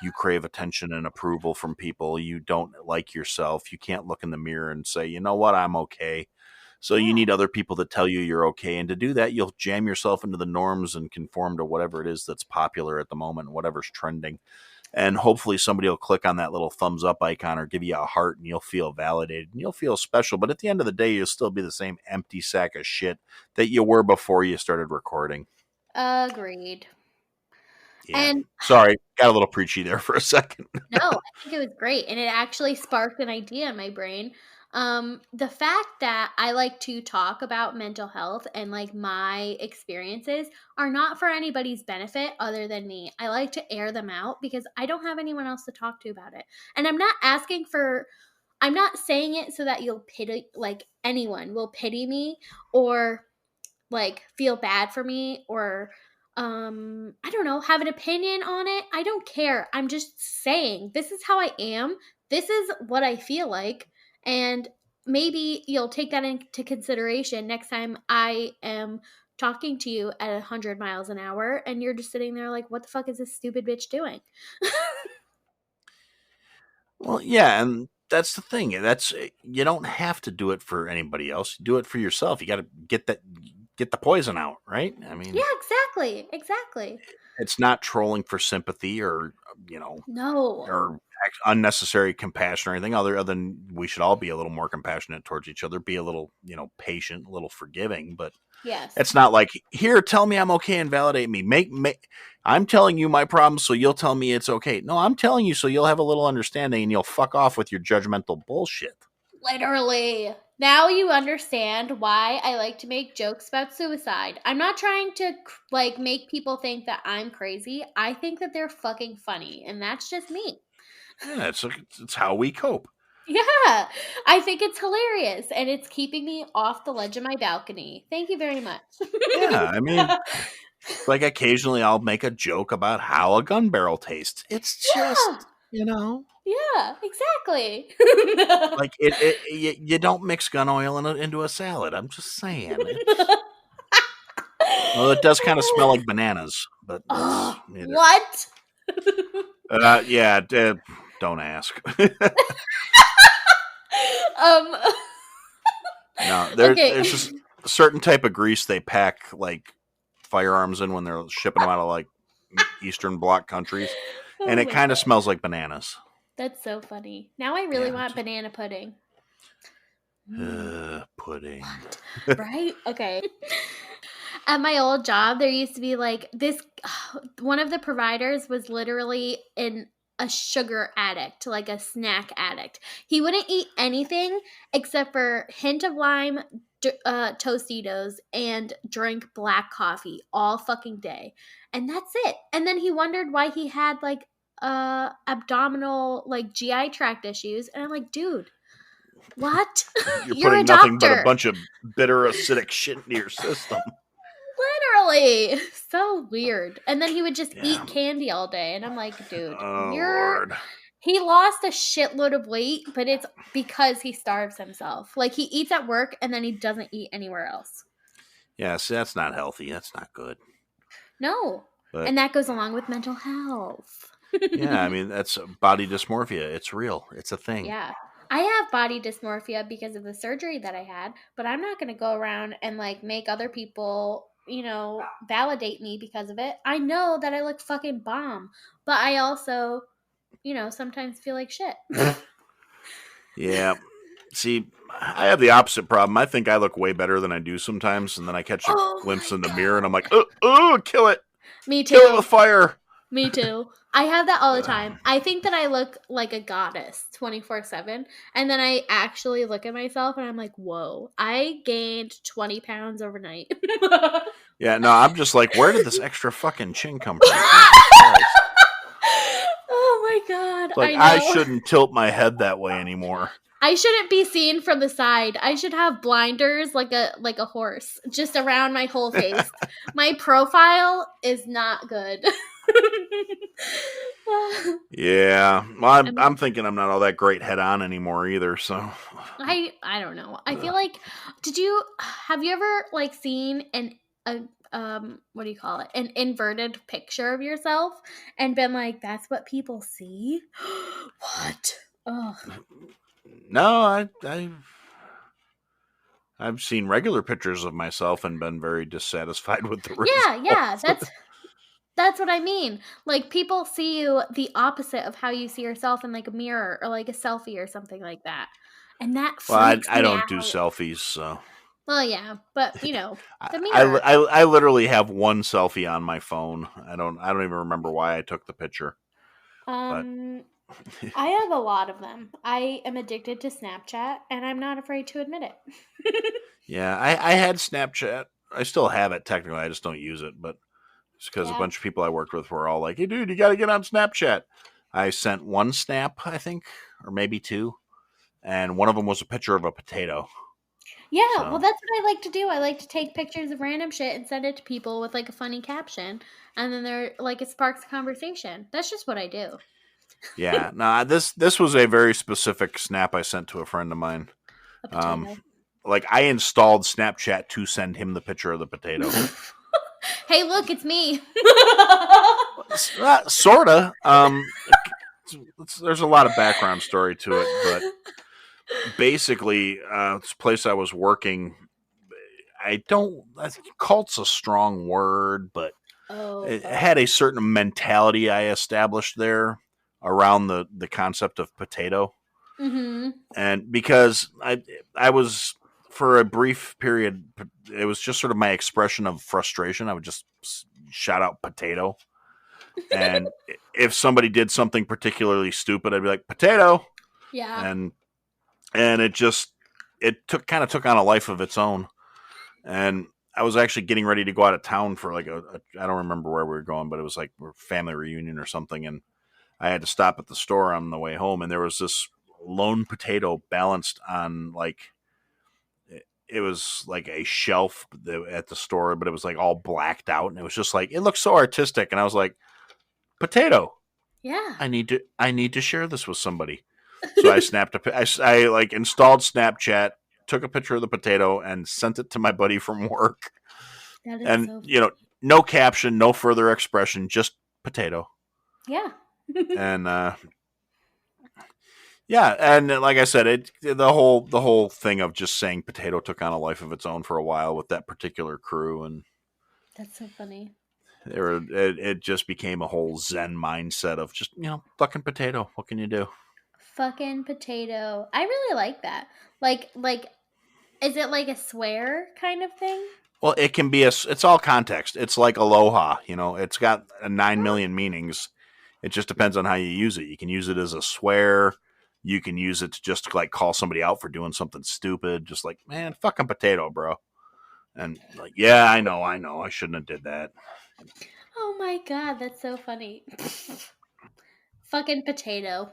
you crave attention and approval from people. You don't like yourself. You can't look in the mirror and say, you know what, I'm okay. So you need other people to tell you you're okay. And to do that, you'll jam yourself into the norms and conform to whatever it is that's popular at the moment, whatever's trending. And hopefully somebody will click on that little thumbs up icon or give you a heart and you'll feel validated and you'll feel special. But at the end of the day, you'll still be the same empty sack of shit that you were before you started recording. Agreed. Yeah. And sorry, got a little preachy there for a second. no, I think it was great. And it actually sparked an idea in my brain. The fact that I like to talk about mental health and like my experiences are not for anybody's benefit other than me. I like to air them out because I don't have anyone else to talk to about it. And I'm not saying it so that you'll pity, like anyone will pity me or like feel bad for me or I don't know, have an opinion on it. I don't care. I'm just saying this is how I am. This is what I feel like. And maybe you'll take that into consideration next time I am talking to you at 100 miles an hour and you're just sitting there like, what the fuck is this stupid bitch doing? Well, yeah, and that's the thing. You don't have to do it for anybody else. Do it for yourself. You got to get the poison out, right? I mean, Yeah, exactly. it's not trolling for sympathy or No. or unnecessary compassion or anything other than we should all be a little more compassionate towards each other, be a little patient, a little forgiving. But Yes. it's not like, here, tell me I'm okay and validate me. I'm telling you my problems so you'll tell me it's okay. No, I'm telling you so you'll have a little understanding and you'll fuck off with your judgmental bullshit. Literally. Now you understand why I like to make jokes about suicide. I'm not trying to like make people think that I'm crazy. I think that they're fucking funny, and that's just me. Yeah, it's how we cope. Yeah, I think it's hilarious, and it's keeping me off the ledge of my balcony. Thank you very much. Yeah, I mean, like occasionally I'll make a joke about how a gun barrel tastes. It's just, Yeah, exactly. like you don't mix gun oil into a salad. I'm just saying. Well, it does kind of smell like bananas, but what? yeah, don't ask. No, there's just a certain type of grease they pack like firearms in when they're shipping them out of like Eastern Bloc countries, and it kind of smells like bananas. That's so funny. Now I really want banana pudding. Pudding. What? Right? Okay. At my old job, there used to be like this. One of the providers was literally a sugar addict, like a snack addict. He wouldn't eat anything except for hint of lime, Tostitos, and drink black coffee all fucking day. And that's it. And then he wondered why he had like abdominal, like GI tract issues. And I'm like, dude, what? You're putting nothing but a bunch of bitter acidic shit into your system. Literally. So weird. And then he would just eat candy all day. And I'm like, dude, Lord. He lost a shitload of weight, but it's because he starves himself. Like he eats at work and then he doesn't eat anywhere else. Yeah, see, that's not healthy. That's not good. No. But, and that goes along with mental health. Yeah, I mean, that's body dysmorphia. It's real. It's a thing. Yeah. I have body dysmorphia because of the surgery that I had, but I'm not going to go around and like make other people, validate me because of it. I know that I look fucking bomb, but I also, sometimes feel like shit. Yeah. See, I have the opposite problem. I think I look way better than I do sometimes, and then I catch a glimpse in the mirror, and I'm like, kill it. Me too. Kill it with fire. Me too. I have that all the time. I think that I look like a goddess 24/7. And then I actually look at myself and I'm like, whoa, I gained 20 pounds overnight. Yeah, no, I'm just like, where did this extra fucking chin come from? Oh my God. Like, I shouldn't tilt my head that way anymore. I shouldn't be seen from the side. I should have blinders like a horse just around my whole face. My profile is not good. Yeah. Well, I I'm mean, thinking I'm not all that great head on anymore either. So. I don't know. I feel like have you ever like seen a what do you call it? An inverted picture of yourself and been like, that's what people see? What? Oh. No, I've seen regular pictures of myself and been very dissatisfied with the Yeah, results. that's what I mean. Like people see you the opposite of how you see yourself in like a mirror or like a selfie or something like that. And that Well, freaks I me don't do out. selfies, so Well, yeah, but you know, I, the I, mirror. I literally have one selfie on my phone. I don't even remember why I took the picture, but Um I have a lot of them. I am addicted to Snapchat and I'm not afraid to admit it. yeah, I had Snapchat. I still have it technically. I just don't use it, but it's because a Yeah. bunch of people I worked with were all like, "Hey, dude, you got to get on Snapchat." I sent one snap, I think, or maybe two, and one of them was a picture of a potato. Yeah, well So that's what I like to do. I like to take pictures of random shit and send it to people with like a funny caption and then they're like it sparks a conversation. That's just what I do. yeah, no, this was a very specific snap I sent to a friend of mine. A Um, potato. like I installed Snapchat to send him the picture of the potato. Hey, look, it's me. Sorta. There's a lot of background story to it, but basically, this place I was working, I think cult's a strong word, but Oh, it fuck. had a certain mentality I established there around the concept of potato. Mm-hmm. And because I was for a brief period, it was just sort of my expression of frustration. I would just shout out potato, and if somebody did something particularly stupid, I'd be like potato, Yeah. and it just took on a life of its own. And I was actually getting ready to go out of town for like I don't remember where we were going, but it was like a family reunion or something, and I had to stop at the store on the way home, and there was this lone potato balanced on like it was like a shelf at the store, but it was like all blacked out, and it was just like it looked so artistic, and I was like, potato. Yeah. I need to share this with somebody. So I snapped I like installed Snapchat, took a picture of the potato, and sent it to my buddy from work. That is And so no caption, no further expression, just potato. yeah. And yeah, and like I said, the whole thing of just saying potato took on a life of its own for a while with that particular crew, and That's so funny. it just became a whole Zen mindset of just fucking potato. What can you do? Fucking potato. I really like that. Like is it like a swear kind of thing? Well, it can be it's all context. It's like aloha, it's got 9 million meanings. It just depends on how you use it. You can use it as a swear. You can use it to just like call somebody out for doing something stupid. Just like, man, fucking potato, bro. And like, yeah, I know. I shouldn't have did that. Oh my god, that's so funny. Fucking potato.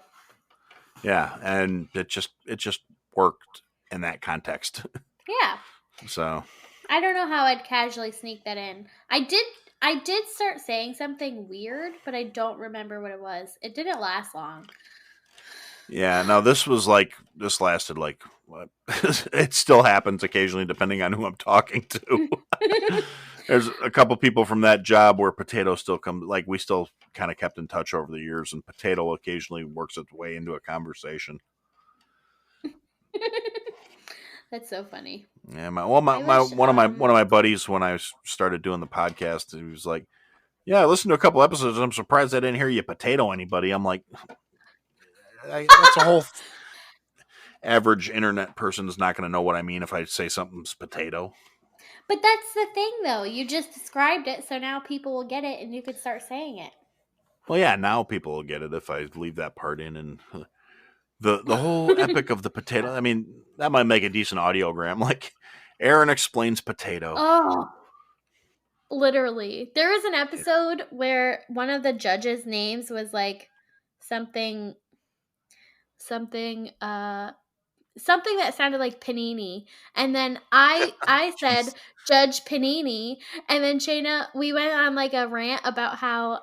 Yeah, and it just worked in that context. Yeah. So I don't know how I'd casually sneak that in. I did start saying something weird, but I don't remember what it was. It didn't last long. yeah, no, this lasted like what? It still happens occasionally, depending on who I'm talking to. There's a couple people from that job where potato still comes. Like we still kind of kept in touch over the years, and potato occasionally works its way into a conversation. That's so funny. Yeah, I wish, one of my buddies when I started doing the podcast, he was like, "Yeah, I listened to a couple episodes. I'm surprised I didn't hear you potato anybody." I'm like, that's a whole average internet person is not going to know what I mean if I say something's potato. But that's the thing, though. You just described it, so now people will get it, and you could start saying it. Well, yeah, now people will get it if I leave that part in, and the whole epic of the potato. I mean, that might make a decent audiogram. Like, Aaron explains potato. Oh, literally. There was an episode where one of the judges' names was like something something that sounded like panini, and then I said Judge Panini, and then Shayna, we went on like a rant about how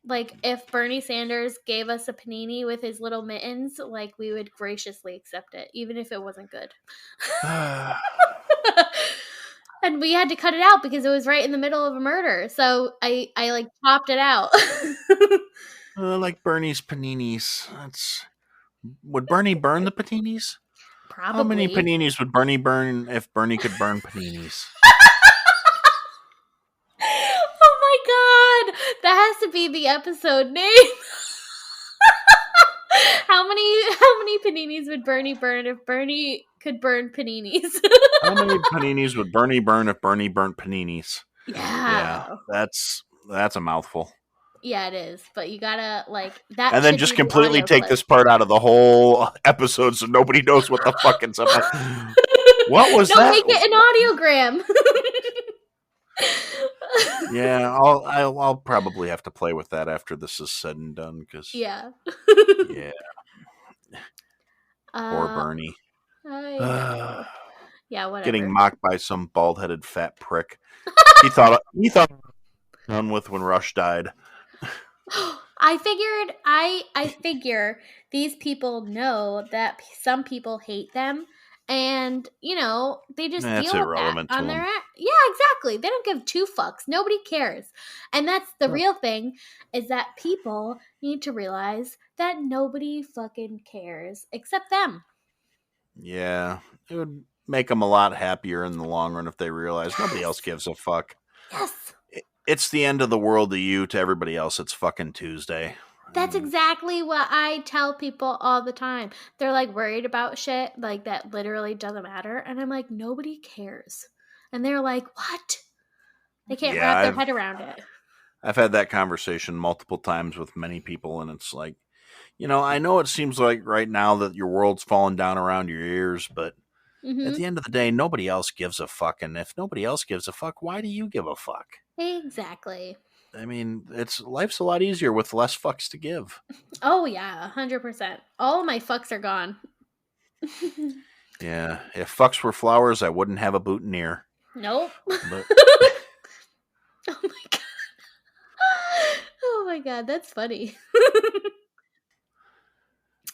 like if Bernie Sanders gave us a panini with his little mittens, like we would graciously accept it, even if it wasn't good. And we had to cut it out because it was right in the middle of a murder. So I like chopped it out. Like Bernie's paninis. Would Bernie burn the paninis? Probably. How many paninis would Bernie burn if Bernie could burn paninis? Oh my god! That has to be the episode name. How many paninis would Bernie burn if Bernie could burn paninis? How many paninis would Bernie burn if Bernie burnt paninis? Yeah. That's a mouthful. Yeah, it is. But you gotta like that. And then just completely take this part out of the whole episode so nobody knows what the fuck it's about. What was that? Don't make it an audiogram. Yeah, I'll probably have to play with that after this is said and done. Cause yeah. Poor Bernie. Yeah, whatever. Getting mocked by some bald-headed fat prick. He thought done with when Rush died. I figure these people know that some people hate them, and they just deal with that on their yeah, exactly. They don't give two fucks. Nobody cares. And that's the real thing, is that people need to realize that nobody fucking cares except them. Yeah, it would make them a lot happier in the long run if they realize nobody else gives a fuck. Yes. It's the end of the world to you. To everybody else, it's fucking Tuesday. That's exactly what I tell people all the time. They're like worried about shit like that literally doesn't matter. And I'm like, nobody cares. And they're like, what? They can't wrap their head around it. I've had that conversation multiple times with many people, and it's like, I know it seems like right now that your world's falling down around your ears, but at the end of the day, nobody else gives a fuck. And if nobody else gives a fuck, why do you give a fuck? Exactly. I mean, life's a lot easier with less fucks to give. Oh, yeah, 100%. All my fucks are gone. Yeah, if fucks were flowers, I wouldn't have a boutonniere. Nope. But... Oh, my God. Oh, my God, that's funny.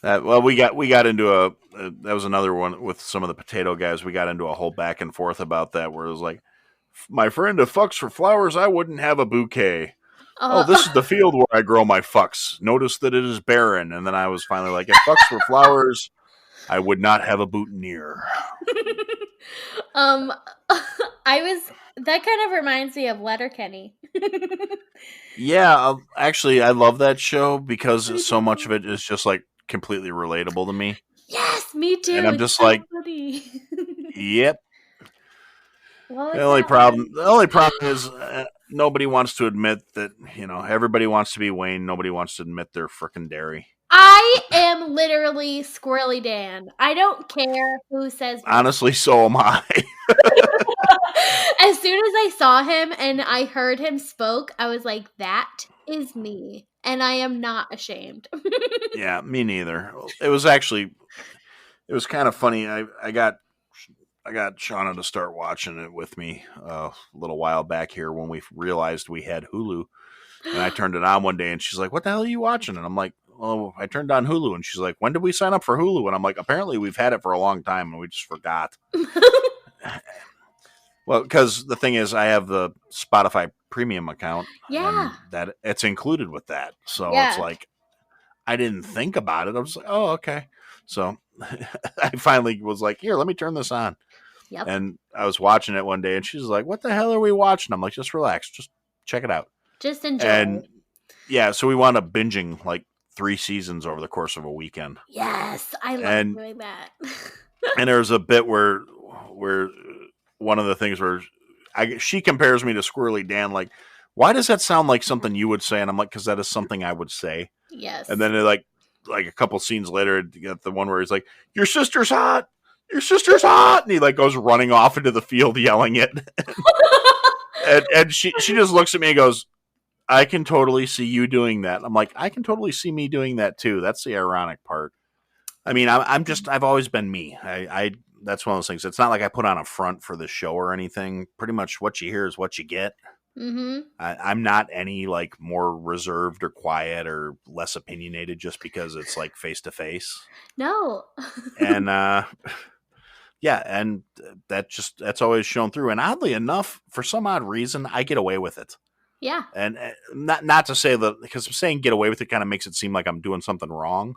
Well, we got into that was another one with some of the potato guys. We got into a whole back and forth about that, where it was like, my friend, if fucks for flowers, I wouldn't have a bouquet. This is the field where I grow my fucks. Notice that it is barren. And then I was finally like, if fucks were flowers, I would not have a boutonniere. That kind of reminds me of Letterkenny. Yeah, actually, I love that show because so much of it is just like completely relatable to me. Yes, me too. And I'm just so like, funny. Yep. Well, the only problem is nobody wants to admit that, everybody wants to be Wayne. Nobody wants to admit they're frickin' Derry. I am literally Squirrely Dan. I don't care who says. Honestly, so am I. As soon as I saw him and I heard him spoke, I was like, that is me. And I am not ashamed. Yeah, me neither. It was kind of funny. I got Shauna to start watching it with me a little while back here when we realized we had Hulu. And I turned it on one day and she's like, what the hell are you watching? And I'm like, well, I turned on Hulu. And she's like, when did we sign up for Hulu? And I'm like, apparently we've had it for a long time and we just forgot. Well, because the thing is, I have the Spotify premium account. Yeah. And that it's included with that. So Yeah. It's like, I didn't think about it. I was like, oh, okay. So I finally was like, here, let me turn this on. Yep. And I was watching it one day and she's like, what the hell are we watching? I'm like, just relax. Just check it out. Just enjoy. And yeah, so we wound up binging like 3 seasons over the course of a weekend. Yes, I love doing that. And there's a bit where one of the things where she compares me to Squirrely Dan, like, why does that sound like something you would say? And I'm like, because that is something I would say. Yes. And then like a couple scenes later, you got the one where he's like, your sister's hot. Your sister's hot. And he like goes running off into the field yelling it. and she just looks at me and goes, I can totally see you doing that. I'm like, I can totally see me doing that too. That's the ironic part. I mean, I've always been me. That's one of those things. It's not like I put on a front for the show or anything. Pretty much what you hear is what you get. Mm-hmm. I'm not any like more reserved or quiet or less opinionated just because it's like face to face. No. And yeah, and that's always shown through. And oddly enough, for some odd reason, I get away with it. Yeah. And not to say that, because saying get away with it kind of makes it seem like I'm doing something wrong.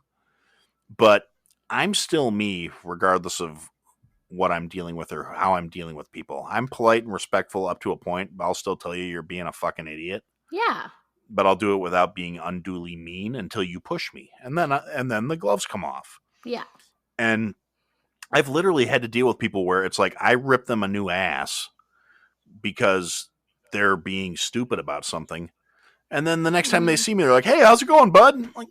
But I'm still me, regardless of what I'm dealing with or how I'm dealing with people. I'm polite and respectful up to a point, but I'll still tell you you're being a fucking idiot. Yeah. But I'll do it without being unduly mean until you push me. And then the gloves come off. Yeah. And I've literally had to deal with people where it's like I rip them a new ass because they're being stupid about something. And then the next time they see me, they're like, "Hey, how's it going, bud?" I'm like,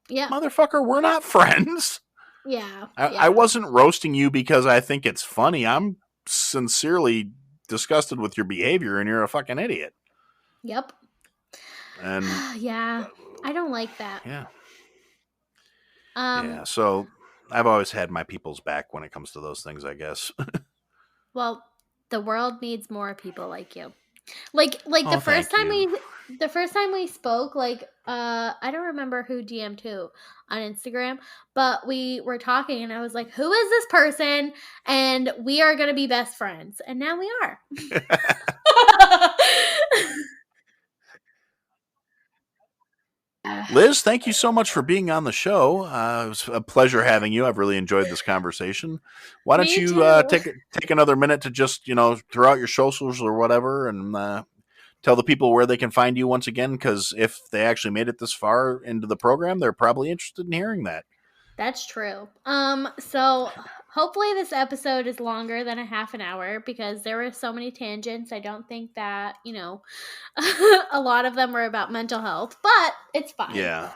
yeah, motherfucker, we're not friends. Yeah. I wasn't roasting you because I think it's funny. I'm sincerely disgusted with your behavior and you're a fucking idiot. Yep. And yeah, I don't like that. Yeah. Yeah, so I've always had my people's back when it comes to those things, I guess. Well, the world needs more people like you. Like the first time we spoke, like I don't remember who DM'd who on Instagram, but we were talking and I was like, "Who is this person?" And we are going to be best friends. And now we are. Liz, thank you so much for being on the show. It was a pleasure having you. I've really enjoyed this conversation. Why don't you take another minute to just, throw out your socials or whatever and tell the people where they can find you once again, because if they actually made it this far into the program, they're probably interested in hearing that. That's true. So hopefully this episode is longer than a half an hour because there were so many tangents. I don't think that, a lot of them were about mental health, but it's fine. Yeah.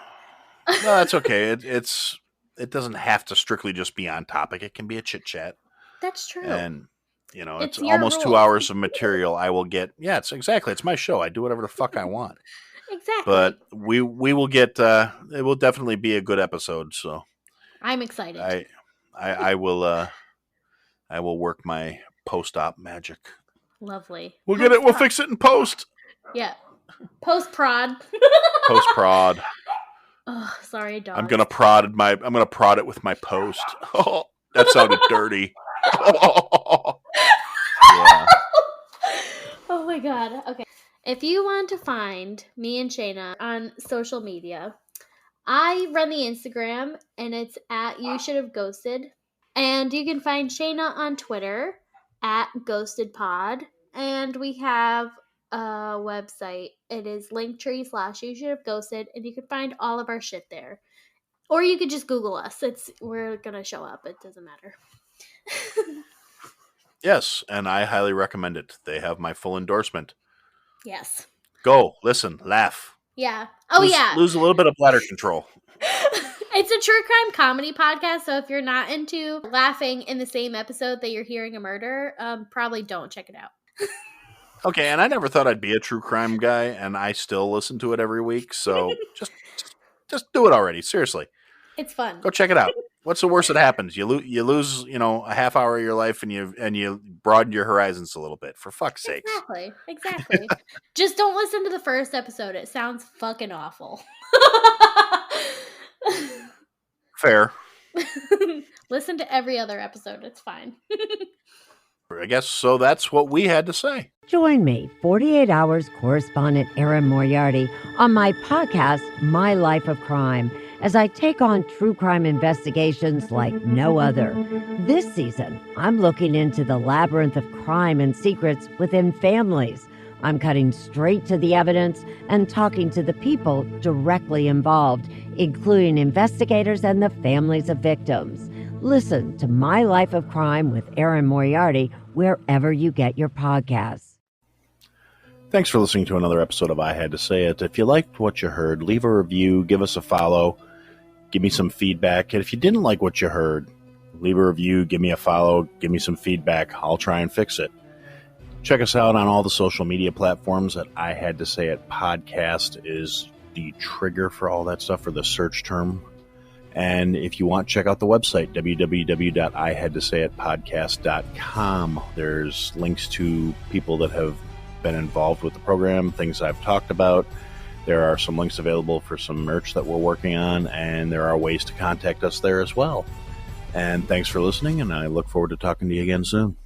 No, that's okay. It doesn't have to strictly just be on topic. It can be a chit chat. That's true. And it's almost 2 hours of material I will get. Yeah, it's my show. I do whatever the fuck I want. Exactly. But we will get it will definitely be a good episode, so I'm excited. I will work my post-op magic. Lovely. We'll get it. We'll fix it in post. Yeah. Post-prod. Post-prod. Oh, sorry, dog. I'm gonna prod it with my post. Oh, that sounded dirty. Yeah. Oh my god. Okay. If you want to find me and Shayna on social media, I run the Instagram and it's at You Should Have Ghosted. And you can find Shayna on Twitter at GhostedPod. And we have a website. It is linktree/You Should Have Ghosted. And you can find all of our shit there. Or you could just Google us. We're going to show up. It doesn't matter. Yes, and I highly recommend it. They have my full endorsement. Yes. Go, listen, laugh. Yeah. Oh, yeah. Lose a little bit of bladder control. It's a true crime comedy podcast, so if you're not into laughing in the same episode that you're hearing a murder, probably don't check it out. Okay, and I never thought I'd be a true crime guy, and I still listen to it every week, so just do it already, seriously. It's fun. Go check it out. What's the worst that happens? You lose, a half hour of your life, and you broaden your horizons a little bit. For fuck's sake. Exactly. Just don't listen to the first episode. It sounds fucking awful. Fair. Listen to every other episode. It's fine. I guess so. That's what we had to say. Join me, 48 Hours correspondent Erin Moriarty, on my podcast, My Life of Crime, as I take on true crime investigations like no other. This season, I'm looking into the labyrinth of crime and secrets within families. I'm cutting straight to the evidence and talking to the people directly involved, including investigators and the families of victims. Listen to My Life of Crime with Erin Moriarty wherever you get your podcasts. Thanks for listening to another episode of I Had to Say It. If you liked what you heard, leave a review, give us a follow, give me some feedback. And if you didn't like what you heard, leave a review, give me a follow, give me some feedback. I'll try and fix it. Check us out on all the social media platforms at I Had to Say It. Podcast is the trigger for all that stuff, for the search term. And if you want, check out the website, www.ihadtosayitpodcast.com. There's links to people that have been involved with the program, things I've talked about. There are some links available for some merch that we're working on, and there are ways to contact us there as well. And thanks for listening, and I look forward to talking to you again soon.